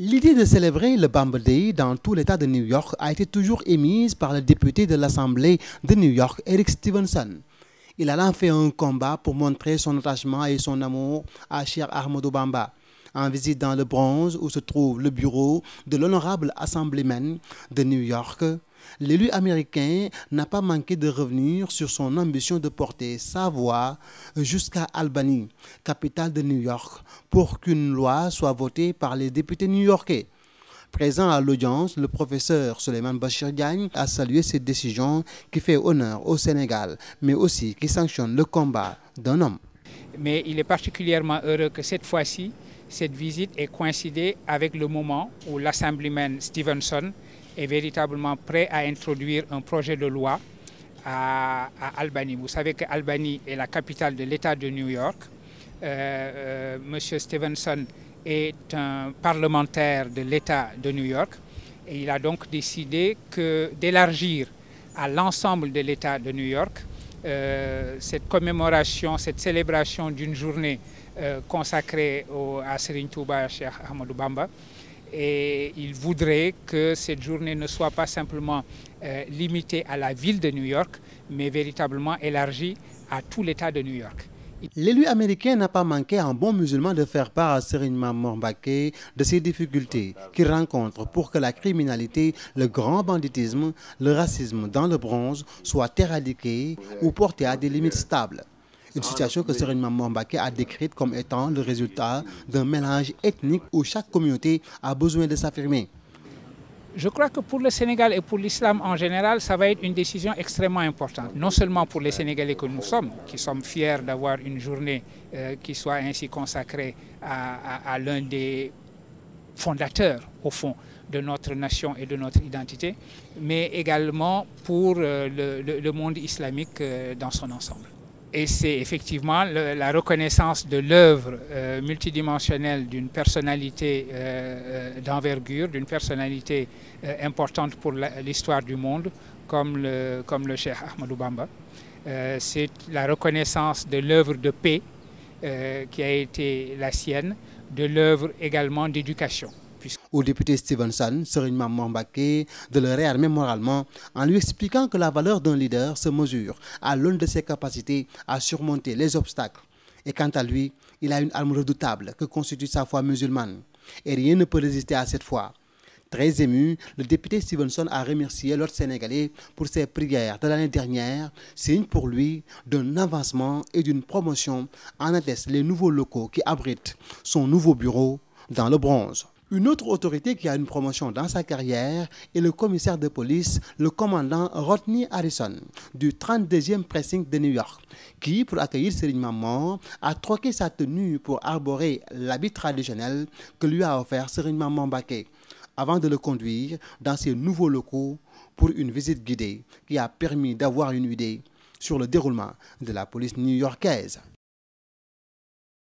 L'idée de célébrer le Bamba Day dans tout l'État de New York a été toujours émise par le député de l'Assemblée de New York, Eric Stevenson. Il a lancé un combat pour montrer son attachement et son amour à Cheikh Ahmadou Bamba. En visite dans le Bronx, où se trouve le bureau de l'honorable Assemblyman de New York, l'élu américain n'a pas manqué de revenir sur son ambition de porter sa voix jusqu'à Albany, capitale de New York, pour qu'une loi soit votée par les députés new-yorkais. Présent à l'audience, le professeur Souleymane Bachir Diagne a salué cette décision qui fait honneur au Sénégal, mais aussi qui sanctionne le combat d'un homme. Mais il est particulièrement heureux que cette fois-ci, cette visite ait coïncidé avec le moment où l'Assemblyman Stevenson est véritablement prêt à introduire un projet de loi à Albany. Vous savez que Albany est la capitale de l'État de New York. Monsieur Stevenson est un parlementaire de l'État de New York et il a donc décidé d'élargir à l'ensemble de l'État de New York cette commémoration, cette célébration d'une journée consacrée à Serigne Touba Cheikh Ahmadou Bamba. Et il voudrait que cette journée ne soit pas simplement limitée à la ville de New York, mais véritablement élargie à tout l'État de New York. L'élu américain n'a pas manqué en bon musulman de faire part à Serigne Mame Mbacké de ses difficultés qu'il rencontre pour que la criminalité, le grand banditisme, le racisme dans le Bronx soient éradiqués ou portés à des limites stables. Une situation que Serigne Mame Mbacké a décrite comme étant le résultat d'un mélange ethnique où chaque communauté a besoin de s'affirmer. Je crois que pour le Sénégal et pour l'islam en général, ça va être une décision extrêmement importante. Non seulement pour les Sénégalais que nous sommes, qui sommes fiers d'avoir une journée qui soit ainsi consacrée à l'un des fondateurs, au fond, de notre nation et de notre identité, mais également pour le monde islamique dans son ensemble. Et c'est effectivement la reconnaissance de l'œuvre multidimensionnelle d'une personnalité d'envergure, d'une personnalité importante pour l'histoire du monde, comme le Cheikh Ahmadou Bamba. C'est la reconnaissance de l'œuvre de paix qui a été la sienne, de l'œuvre également d'éducation. Au député Stevenson, Serigne Mame Mbacké de le réarmer moralement en lui expliquant que la valeur d'un leader se mesure à l'aune de ses capacités à surmonter les obstacles. Et quant à lui, il a une arme redoutable que constitue sa foi musulmane. Et rien ne peut résister à cette foi. Très ému, le député Stevenson a remercié l'autre Sénégalais pour ses prières de l'année dernière, signe pour lui d'un avancement et d'une promotion, en attestent les nouveaux locaux qui abritent son nouveau bureau dans le Bronx. Une autre autorité qui a une promotion dans sa carrière est le commissaire de police, le commandant Rodney Harrison, du 32e precinct de New York, qui, pour accueillir Serigne Mame, a troqué sa tenue pour arborer l'habit traditionnel que lui a offert Serigne Mame Mbacké, avant de le conduire dans ses nouveaux locaux pour une visite guidée qui a permis d'avoir une idée sur le déroulement de la police new-yorkaise.